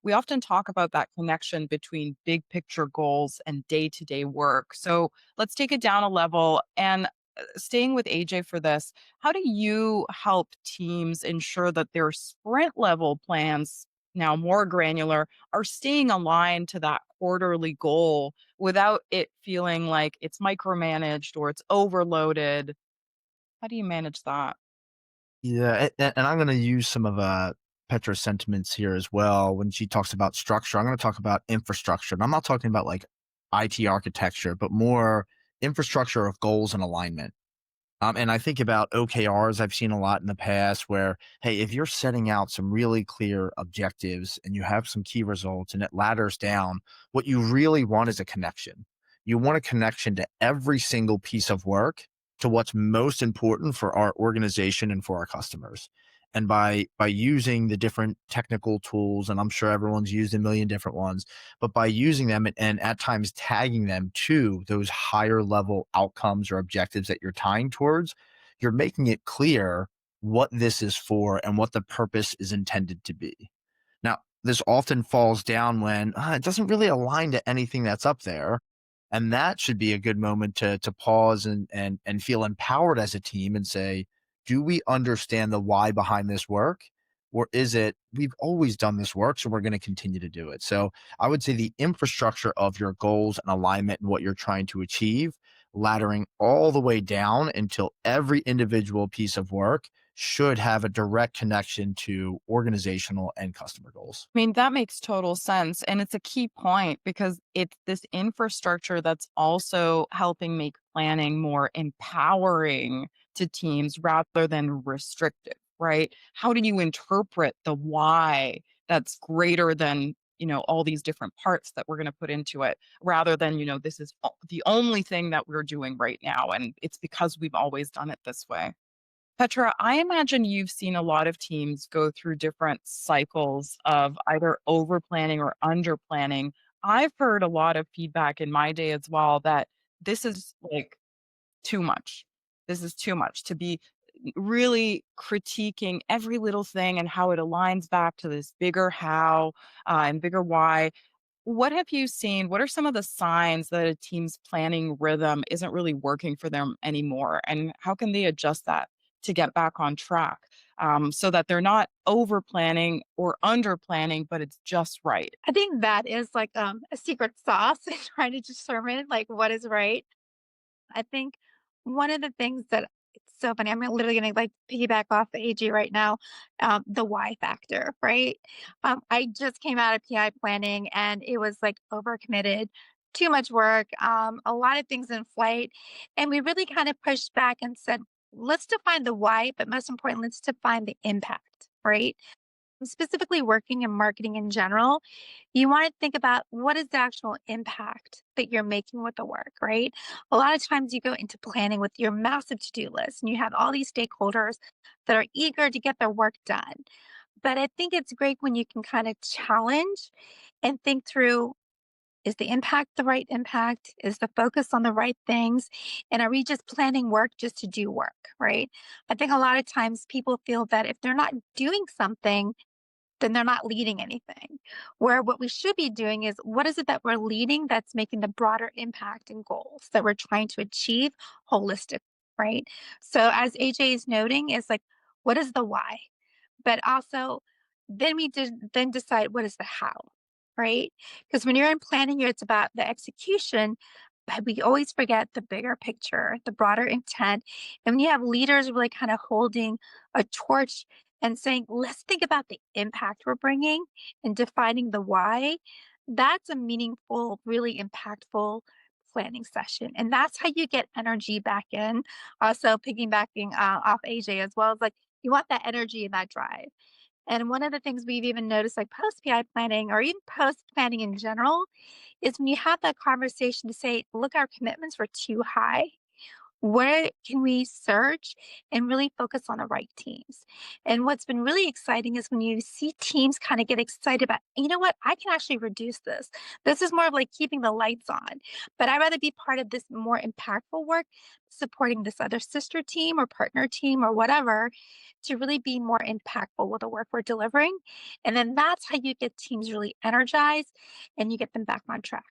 we often talk about that connection between big picture goals and day to day work. So let's take it down a level and staying with AJ for this, how do you help teams ensure that their sprint level plans, now more granular, are staying aligned to that quarterly goal without it feeling like it's micromanaged or it's overloaded? How do you manage that? Yeah, and I'm gonna use some of, Petra's sentiments here as well when she talks about structure. I'm gonna talk about infrastructure, and I'm not talking about, like, IT architecture, but more infrastructure of goals and alignment. And I think about OKRs I've seen a lot in the past where, hey, if you're setting out some really clear objectives and you have some key results and it ladders down, what you really want is a connection. You want a connection to every single piece of work to what's most important for our organization and for our customers. And by using the different technical tools, and I'm sure everyone's used a million different ones, but by using them and at times tagging them to those higher level outcomes or objectives that you're tying towards, you're making it clear what this is for and what the purpose is intended to be. Now, this often falls down when it doesn't really align to anything that's up there. And that should be a good moment to pause and feel empowered as a team and say, do we understand the why behind this work? Or is it we've always done this work, so we're going to continue to do it? So I would say the infrastructure of your goals and alignment and what you're trying to achieve, laddering all the way down until every individual piece of work should have a direct connection to organizational and customer goals. I mean, that makes total sense. And it's a key point because it's this infrastructure that's also helping make planning more empowering to teams rather than restrictive, right? How do you interpret the why that's greater than, all these different parts that we're going to put into it rather than, this is the only thing that we're doing right now. And it's because we've always done it this way. Petra, I imagine you've seen a lot of teams go through different cycles of either over planning or under planning. I've heard a lot of feedback in my day as well that this is like too much. This is too much to be really critiquing every little thing and how it aligns back to this bigger how and bigger why. What have you seen? What are some of the signs that a team's planning rhythm isn't really working for them anymore? And how can they adjust that to get back on track so that they're not over planning or under planning, but it's just right? I think that is like a secret sauce in trying to determine like what is right. I think one of the things that it's so funny. I'm literally gonna like piggyback off the AG right now, the why factor, right? I just came out of PI planning and it was like overcommitted, too much work, a lot of things in flight, and we really kind of pushed back and said, let's define the why, but most importantly, let's define the impact, right? Specifically working in marketing in general, you want to think about what is the actual impact that you're making with the work, right? A lot of times you go into planning with your massive to-do list and you have all these stakeholders that are eager to get their work done. But I think it's great when you can kind of challenge and think through, is the impact the right impact? Is the focus on the right things? And are we just planning work just to do work, right? I think a lot of times people feel that if they're not doing something, then they're not leading anything. Where what we should be doing is what is it that we're leading that's making the broader impact and goals that we're trying to achieve holistic, right? So as AJ is noting, is like, what is the why? But also then we did then decide what is the how, right? Because when you're in planning, it's about the execution, but we always forget the bigger picture, the broader intent. And when you have leaders really kind of holding a torch and saying, let's think about the impact we're bringing and defining the why, that's a meaningful, really impactful planning session. And that's how you get energy back in. Also, piggybacking off AJ as well, is like you want that energy and that drive. And one of the things we've even noticed, like post PI planning or even post planning in general, is when you have that conversation to say, look, our commitments were too high. Where can we search and really focus on the right teams? And what's been really exciting is when you see teams kind of get excited about, you know what, I can actually reduce this. This is more of like keeping the lights on, but I'd rather be part of this more impactful work, supporting this other sister team or partner team or whatever to really be more impactful with the work we're delivering. And then that's how you get teams really energized and you get them back on track.